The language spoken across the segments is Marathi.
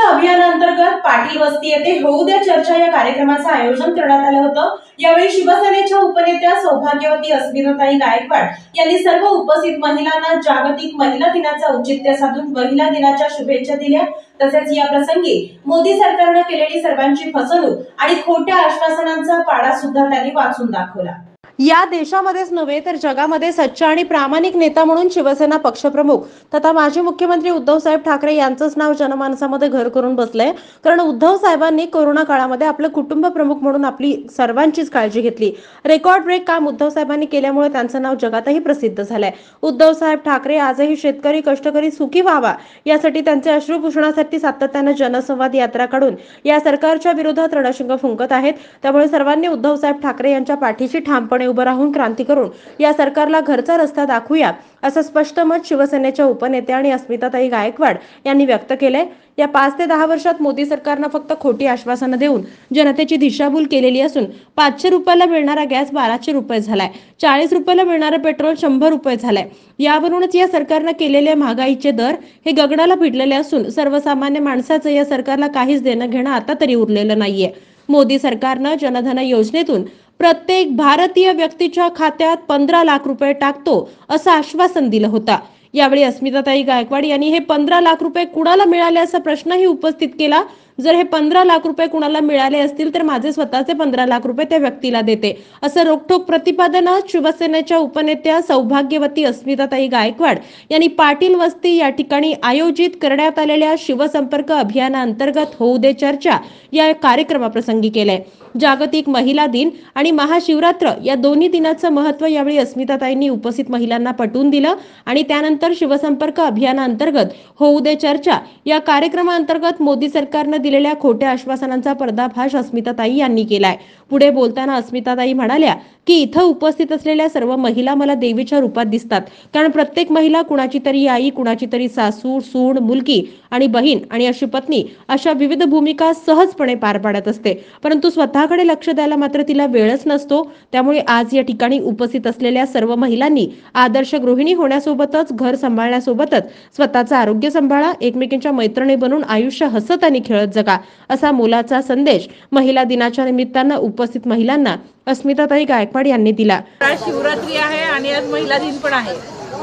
अभियानांतर्गत पाटील वस्ती येथे होऊ द्या चर्चा या कार्यक्रमाचं आयोजन करण्यात आलं होतं। यावेळी शिवसेनेच्या उपनेत्या सौभाग्यवती अस्मिताताई गायकवाड यांनी सर्व उपस्थित महिलांना जागतिक महिला दिनाचं औचित्य साधून महिला दिनाच्या शुभेच्छा दिल्या। तसेच या प्रसंगी मोदी सरकारने केलेली सर्वांची फसवणूक आणि खोट्या आश्वासनांचा पाडा सुद्धा त्यांनी वाचून दाखवला। या देशामध्येच नव्हे तर जगामध्ये सच्चा आणि प्रामाणिक नेता म्हणून शिवसेना पक्षप्रमुख तथा माजी मुख्यमंत्री उद्धव साहेब ठाकरे यांचंच नाव जनमानसामध्ये घर करून बसलंय। कारण उद्धव साहेबांनी कोरोना काळामध्ये आपलं कुटुंब प्रमुख म्हणून आपली सर्वांचीच काळजी घेतली। रेकॉर्ड ब्रेक काम उद्धव साहेबांनी केल्यामुळे त्यांचं नाव जगातही प्रसिद्ध झालंय। उद्धव साहेब ठाकरे आजही शेतकरी कष्टकरी सुखी व्हावा यासाठी त्यांचे अश्रू पुसण्यासाठी सातत्याने जनसंवाद यात्रा काढून या सरकारच्या विरोधात रणशिंग फुंकत आहेत। त्यामुळे सर्वांनी उद्धव साहेब ठाकरे यांच्या पाठीशी ठामपणे उभं राहून क्रांती करून या सरकारला घरचा रस्ता दाखवूया असं स्पष्ट मत शिवसेनेच्या उपनेत्या आणि अस्मिताताई गायकवाड यांनी व्यक्त केलंय। या 5 ते 10 वर्षात मोदी सरकारनं फक्त खोटी आश्वासनं देऊन जनतेची दिशाभूल केलेली असून 500 रुपयाला मिळणारा गॅस 1200 रुपये झालाय, 40 रुपयाला मिळणारं पेट्रोल 100 रुपये झालंय। यावरूनच या सरकारनं केलेले महागाईचे दर हे गगनाला भिडलेले असून सर्वसामान्य माणसाचं या सरकारला काहीच देणं घेणं आता तरी उरलेलं नाहीये। मोदी सरकारनं जनधन योजनेतून प्रत्येक भारतीय व्यक्तीच्या खात्यात 15 लाख रुपये टाकतो असं आश्वासन दिलं होतं। यावेळी अस्मिताताई गायकवाड यांनी हे 15 लाख रुपये कुणाला मिळाले असा प्रश्नही उपस्थित केला। जर हे 15 लाख रुपये कुणाला मिळाले असतील तर माझे स्वतःचे 15 लाख रुपये त्या व्यक्तीला देते असं रोखठोक प्रतिपादन शिवसेनेच्या उपनेत्या सौभाग्यवती अस्मिताताई गायकवाड यांनी पाटील वस्ती या ठिकाणी आयोजित करण्यात आलेल्या शिवसंपर्क अभियानाअंतर्गत होऊ दे चर्चा या कार्यक्रमाप्रसंगी केलंय। जागतिक महिला दिन आणि महाशिवरात्र या दोन्ही दिनाचं महत्त्व यावेळी अस्मिताताईंनी उपस्थित महिलांना पटवून दिलं आणि त्यानंतर शिवसंपर्क अभियानाअंतर्गत होऊ दे चर्चा या कार्यक्रमाअंतर्गत मोदी सरकारने दिलेल्या खोट्या आश्वासनांचा पर्दाफाश अस्मिताताई यांनी केलाय। पुढे बोलताना अस्मिताताई म्हणाल्या की इथं उपस्थित असलेल्या सर्व महिला मला देवीच्या रूपात दिसतात। कारण प्रत्येक महिला कुणाची तरी आई, कुणाची तरी सासू, सून, मुलगी आणि बहीण आणि अशी पत्नी अशा विविध भूमिका सहजपणे पार पाडत असते, परंतु स्वतःकडे लक्ष द्यायला मात्र तिला वेळच नसतो। त्यामुळे आज या ठिकाणी उपस्थित असलेल्या सर्व महिलांनी आदर्श गृहिणी होण्यासोबतच घर सांभाळण्यासोबतच स्वतःचं आरोग्य सांभाळा, एकमेकींच्या मैत्रिणी बनून आयुष्य हसत आणि खेळत जगा असा मोलाचा संदेश महिला दिनाच्या निमित्तानं उपस्थित महिलांना अस्मिताताई गायकवाड यांनी दिला। शिवरात्री आहे आणि आज महिला दिन पण आहे,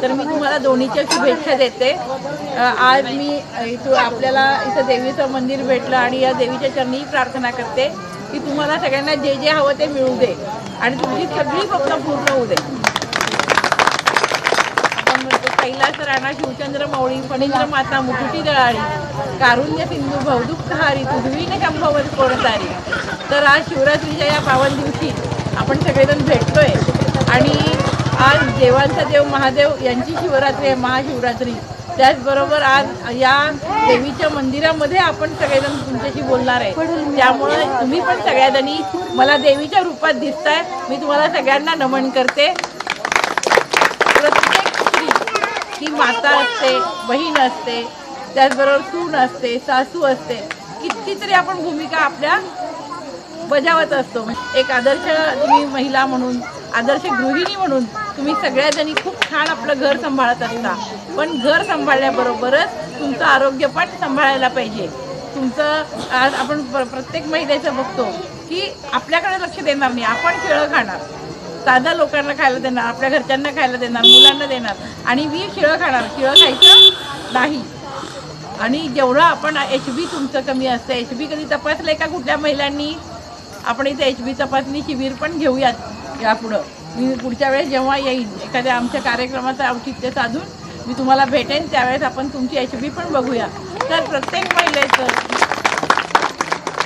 तर मी तुम्हाला दोन्हीच्या शुभेच्छा देते। आज मी आपल्याला इथं देवीचं मंदिर भेटलं आणि या देवीच्या चरणी प्रार्थना करते की तुम्हाला सगळ्यांना जे जे हवं ते मिळू दे आणि तुमची सगळी स्वप्न पूर्ण होऊ दे। आपण म्हणतो कैलास राणा शिवचंद्र मौळी फणींद्र माता मुकुटी दळाळी कारुण्य सिंधू भवदुःखहारी तुझवीने कंभवर कोणतारी। तर आज शिवरात्रीच्या या पावन दिवशी आपण सगळेजण भेटलोय आणि आज देवांचा देव महादेव यांची शिवरात्री आहे, महाशिवरात्री। त्याचबरोबर आज या देवीच्या मंदिरामध्ये आपण सगळेजण तुमच्याशी बोलणार आहे, त्यामुळे तुम्ही पण सगळ्याजणी मला देवीच्या रूपात दिसताय। मी तुम्हाला सगळ्यांना नमन करते। प्रत्येक स्त्री ही माता असते, बहीण असते, त्याचबरोबर सून असते, सासू असते, कितीतरी आपण भूमिका आपल्या बजावत असतो। एक आदर्श तुम्ही महिला म्हणून, आदर्श गृहिणी म्हणून तुम्ही सगळ्याजणी खूप छान आपलं घर सांभाळत असता, पण घर सांभाळण्याबरोबरच तुमचं आरोग्य पण सांभाळायला पाहिजे। तुमचं आज आपण प्रत्येक महिलेचं बघतो की आपल्याकडे लक्ष देणार नाही, आपण शिळं खाणार, साध्या लोकांना खायला देणार, आपल्या घरच्यांना खायला देणार, मुलांना देणार आणि मी शिळं खाणार, शिळं खायचं नाही। आणि जेवढं आपण HB तुमचं कमी असतं, HB कधी तपासलंय का कुठल्या महिलांनी? आपण इथे HB तपासणी शिबिर पण घेऊयात यापुढं। मी पुढच्या वेळेस जेव्हा येईल एखाद्या आमच्या कार्यक्रमाचं औचित्य साधून मी तुम्हाला भेटेन, त्यावेळेस आपण तुमची HB पण बघूया। तर प्रत्येक महिलेचं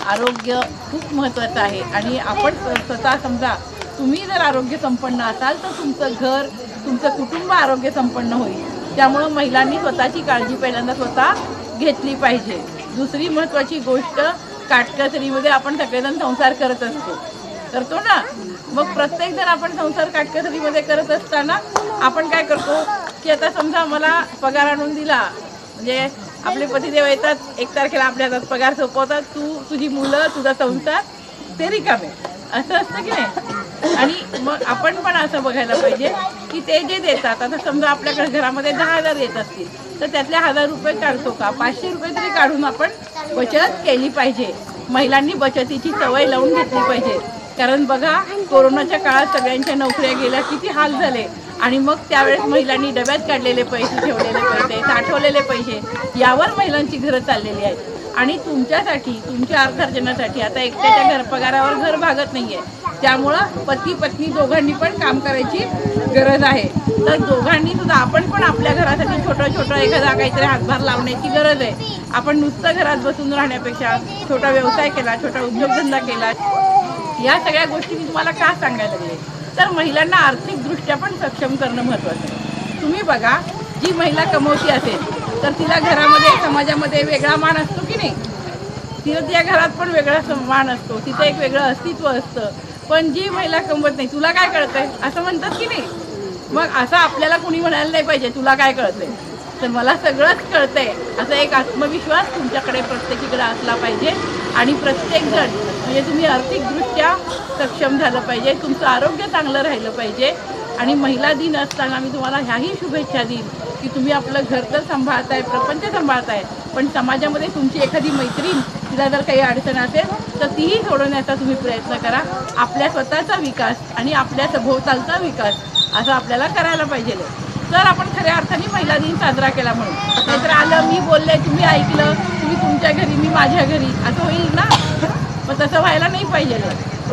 आरोग्य खूप महत्त्वाचं आहे आणि आपण स्वतः समजा तुम्ही जर आरोग्य संपन्न असाल तर तुमचं घर, तुमचं कुटुंब आरोग्य संपन्न होईल। त्यामुळं महिलांनी स्वतःची काळजी पहिल्यांदा स्वतः घेतली पाहिजे। दुसरी महत्त्वाची गोष्ट, काटकसरीमध्ये आपण सगळेजण संसार करतो ना, मग प्रत्येक जण आपण संसार काटकसरीमध्ये करत असताना आपण काय करतो की आता समजा मला पगार आणून दिला, म्हणजे आपले पतिदेव येतात 1 तारखेला आपल्या हातात पगार सोपवतात, तुझी मुलं, तुझा संसार ते रिकामे, असं असतं की नाही? आणि मग आपण पण असं बघायला पाहिजे की की ते जे देतात, आता समजा आपल्याकडे घरामध्ये 10,000 येत असतील तर त्यातले 1,000 रुपये काढतो का, 500 रुपये तरी काढून आपण बचत केली पाहिजे. महिलांनी बचतीची सवय लावून घेतली पाहिजे. कारण बघा, कोरोनाच्या काळात सगळ्यांच्या नोकऱ्या गेल्या, किती हाल झाले. आणि मग त्यावेळेस महिलांनी डब्यात काढलेले पैसे, ठेवलेले पैसे, साठवलेले पैसे, यावर महिलांची घरं चाललेली आहेत. आणि तुमच्यासाठी, तुमच्या अर्थार्जनासाठी आता एकट्याच्या पगारावर घर भागत नाहीये. त्यामुळं पती पत्नी दोघांनी पण काम करायची गरज आहे. तर दोघांनी सुद्धा आपण पण आपल्या घरासाठी छोटं एखादा काहीतरी हातभार लावण्याची गरज आहे. आपण नुसतं घरात बसून राहण्यापेक्षा छोटा व्यवसाय केला, छोटा उद्योगधंदा केला. या सगळ्या गोष्टी मी तुम्हाला का सांगायला लागले, तर महिलांना आर्थिकदृष्ट्या पण सक्षम करणं महत्त्वाचं आहे. तुम्ही बघा, जी महिला कमवती असेल तर तिला घरामध्ये, समाजामध्ये वेगळा मान असतो की नाही. तिला त्या घरात पण वेगळा मान असतो, तिचं एक वेगळं अस्तित्व असतं. पण जी महिला कमवत नाही, तुला काय कळतंय असं म्हणतात की नाही. मग असं आपल्याला कुणी म्हणायला नाही पाहिजे तुला काय कळतंय, तर मला सगळंच कळतंय असा एक आत्मविश्वास तुमच्याकडे प्रत्येकीकडे असला पाहिजे. आणि प्रत्येकजण म्हणजे तुम्ही आर्थिकदृष्ट्या सक्षम झालं पाहिजे, तुमचं आरोग्य चांगलं राहिलं पाहिजे. आणि महिला दिन असताना मी तुम्हाला ह्याही शुभेच्छा देईन की तुम्ही आपलं घर तर सांभाळताय, प्रपंच सांभाळताय, पण समाजामध्ये तुमची एखादी मैत्रीण, तिला जर काही अडचण असेल तर तीही सोडवण्याचा तुम्ही प्रयत्न करा. आपल्या स्वतःचा विकास आणि आपल्या सभोवतालचा विकास असं आपल्याला करायला पाहिजे. तर आपण खऱ्या अर्थाने महिला दिन साजरा केला म्हणून. नाहीतर आलं, मी बोलले, तुम्ही ऐकलं, तुम्ही तुमच्या घरी, मी माझ्या घरी, असं होईल ना. मग तसं व्हायला नाही पाहिजे.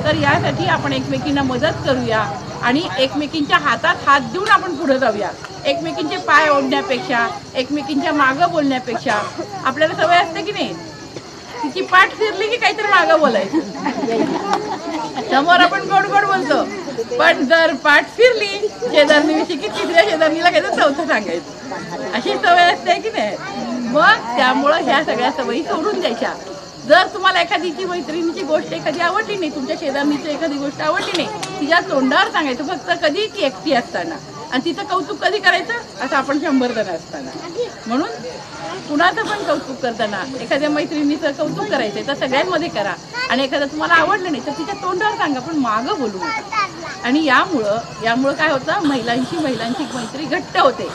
तर यासाठी आपण एकमेकींना मदत करूया आणि एकमेकींच्या हातात हात देऊन आपण पुढे जाऊया. एकमेकींचे पाय ओढण्यापेक्षा, एकमेकींच्या मागं बोलण्यापेक्षा आपल्याला सवय असते की नाही, तिची पाठ फिरली की काहीतरी मागं बोलायचं. समोर आपण गोड गोड बोलतो, पण जर पाठ फिरली शेजारणीविषयी की तिसऱ्या शेजारणीला काहीतरी चौथं सांगायचं, अशी सवय असते की नाही. मग त्यामुळं ह्या सगळ्या सवयी सोडून द्यायच्या. जर तुम्हाला एखादीची मैत्रिणीची गोष्ट एखादी आवडली नाही, तुमच्या शेजारणीची एखादी गोष्ट आवडली नाही, तिच्या तोंडावर सांगायचं फक्त, कधी ती एकटी असताना. आणि तिचं कौतुक कधी करायचं, असं आपण 100 जण असताना. म्हणून कुणाचं पण कौतुक करताना एखाद्या मैत्रिणीचं कौतुक करायचंय तर सगळ्यांमध्ये करा. आणि एखादं तुम्हाला आवडलं नाही तर तिच्या तोंडावर सांगा, पण मागं बोलू नका. आणि यामुळं काय होतं, महिलांची मैत्री घट्ट होते.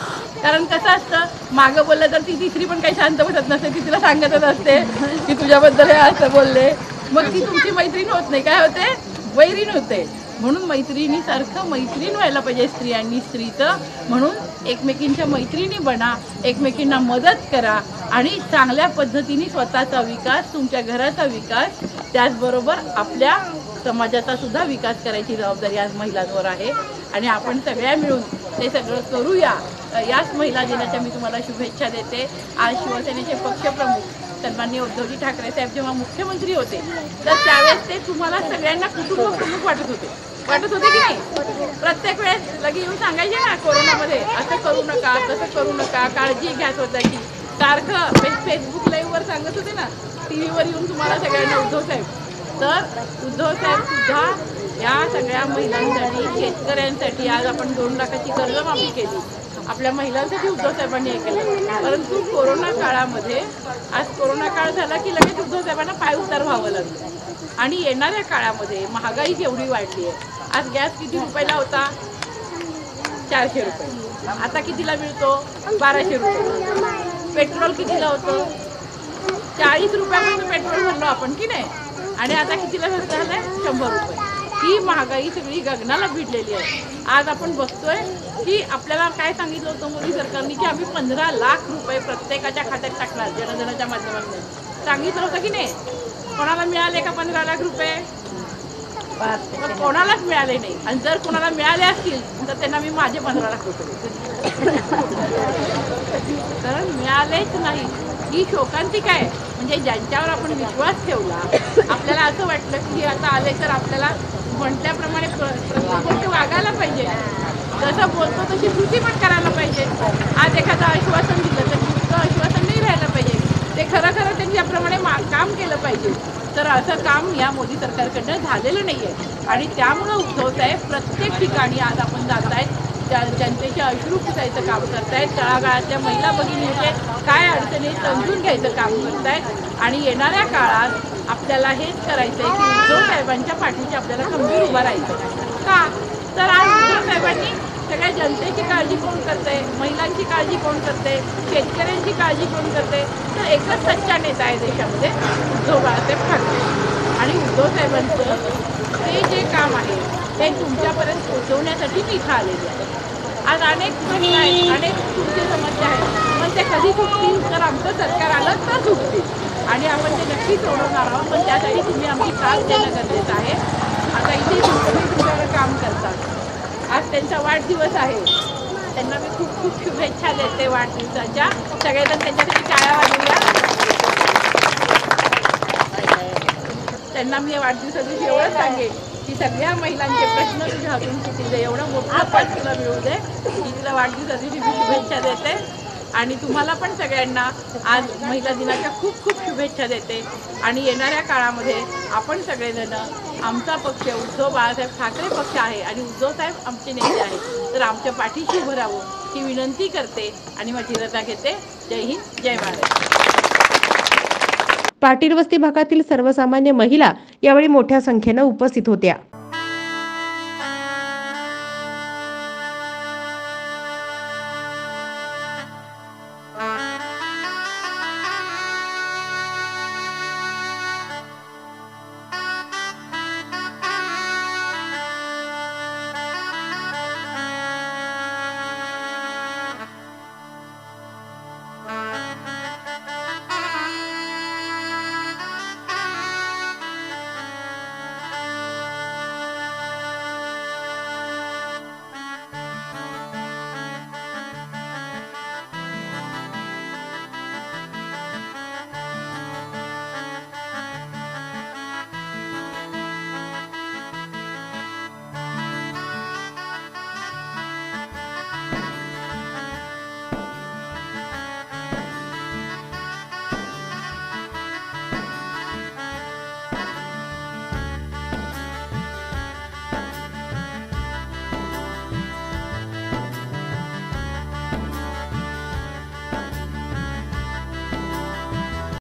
कारण कसं असतं, मागं बोललं तर ती तिसरी पण काही शांत बसत नसते, ती तिला सांगतच असते की तुझ्याबद्दल हे असं बोलले. मग ती तुमची मैत्रीण होत नाही, काय होते, वैरीण होते. म्हणून मैत्रिणीसारखं मैत्रीण व्हायला पाहिजे स्त्रियांनी स्त्रीचं. म्हणून एकमेकींच्या मैत्रिणी बना, एकमेकींना मदत करा आणि चांगल्या पद्धतीने स्वतःचा विकास, तुमच्या घराचा विकास, त्याचबरोबर आपल्या समाजाचा सुद्धा विकास करायची जबाबदारी आज महिलांवर आहे. आणि आपण सगळ्या मिळून ते सगळं करूया. याच महिला दिनाच्या मी तुम्हाला शुभेच्छा देते. आज शिवसेनेचे पक्षप्रमुख सन्माननीय उद्धवजी ठाकरे साहेब जेव्हा मुख्यमंत्री होते तर त्यावेळेस ते तुम्हाला सगळ्यांना कुटुंब प्रमुख वाटत होते की नाही. प्रत्येक वेळेस लगे येऊन सांगायचे ना, कोरोनामध्ये असं करू नका, तसं करू नका, काळजी घ्या स्वतःची. सारखं फेसबुक लाईव्हवर सांगत होते ना, TV वर येऊन तुम्हाला सगळ्यांना उद्धव साहेब. तर उद्धव साहेब सुद्धा या सगळ्या महिलांसाठी, शेतकऱ्यांसाठी आज आपण 2 लाखाची कर्जमाफी केली. आपल्या महिलांसाठी उद्धव साहेबांनी हे केलं. परंतु कोरोना काळामध्ये, आज कोरोना काळ झाला की लगेच उद्धव साहेबांना पाय उतार व्हावं लागलं. आणि येणाऱ्या काळामध्ये महागाई केवढी वाढली आहे. आज गॅस किती रुपयाला होता, 400 रुपये. आता कितीला मिळतो, 1200 रुपये. पेट्रोल कितीला होतं, 40 रुपयापासून पेट्रोल भरलो आपण की नाही. आणि आता कितीला झालंय, 100 रुपये. ही महागाई सगळी गगनाला भिडलेली आहे. आज आपण बघतोय की आपल्याला काय सांगितलं होतं मोदी सरकारने की आम्ही 15 लाख रुपये प्रत्येकाच्या खात्यात टाकणार जनधनाच्या माध्यमातून. सांगितलं होतं की नाही. कोणाला मिळाले का 15 लाख रुपये, कोणालाच मिळाले नाही. आणि जर कोणाला मिळाले असतील तर त्यांना मी माझे 15 लाख रुपये कारण मिळालेच नाही. ही शोकांतिका आहे. म्हणजे ज्यांच्यावर आपण विश्वास ठेवला, आपल्याला असं वाटलं की आता आले तर आपल्याला म्हटल्याप्रमाणे प्रत्येक गोष्ट वागायला पाहिजे, जसं बोलतो तशी कृती पण करायला पाहिजे. आज एखादं आश्वासन दिलं तर नुसतं आश्वासन नाही राहायला पाहिजे, ते खरं त्यांच्याप्रमाणे काम केलं पाहिजे. तर असं काम या मोदी सरकारकडनं झालेलं नाही आहे. आणि त्यामुळं उद्धव साहेब प्रत्येक ठिकाणी आज आपण जात आहेत, जनतेचे अश्रू पुसायचं काम करतायत, तळागाळातल्या महिला भगिनींचे काय अडचणी समजून घ्यायचं काम करतायत. आणि येणाऱ्या काळात आपल्याला हेच करायचं आहे की उद्धव साहेबांच्या पाठीशी आपल्याला खंबीर उभा राहायचं. का तर आज उद्धव साहेबांनी सगळ्या जनतेची काळजी कोण करते, महिलांची काळजी कोण करते, शेतकऱ्यांची काळजी कोण करते, तर एकच सच्चा नेता आहे देशामध्ये, उद्धव बाळासाहेब ठाकरे. आणि उद्धव साहेबांचं ते जे काम आहे ते तुमच्यापर्यंत पोहोचवण्यासाठी मी इथं आलेली आहे. आज अनेक प्रश्न आहेत, अनेक तुमची समस्या आहेत, पण ते कधी सुटतील, तर आमचं सरकार आलं तर सुटतील आणि आपण ते नक्कीच सोडवणार आहोत. पण त्यासाठी तुम्ही आमची साथ देणं गरजेचं आहे. आता इथे तुमच्यावर काम करतात, आज त्यांचा वाढदिवस आहे, त्यांना मी खूप खूप शुभेच्छा देते वाढदिवसाच्या. सगळेजण त्यांच्यासाठी टाळ्या वाजवूया. त्यांना मी वाढदिवसा दिवशी एवढंच सांगेन की सगळ्या महिलांचे प्रश्न तुझ्या हातून सुटू दे, एवढं मोठं पद तुला मिळू दे. की तिला वाढदिवसा दिवशी मी शुभेच्छा देते आणि तुम्हाला पण सगळ्यांना आज महिला दिनाच्या खूप खूप शुभेच्छा देते. आणि येणाऱ्या काळामध्ये आपण सगळेजण, आमचा पक्ष उद्धव बाळासाहेब ठाकरे पक्ष आहे आणि उद्धव साहेब आमचे नेते आहेत, तर आमच्या पाठीशी उभं राहावं ही विनंती करते आणि माझी रजा घेते. जय हिंद, जय भारत. पाटील वस्ती भागातील सर्वसामान्य महिला यावेळी मोठ्या संख्येनं उपस्थित होत्या.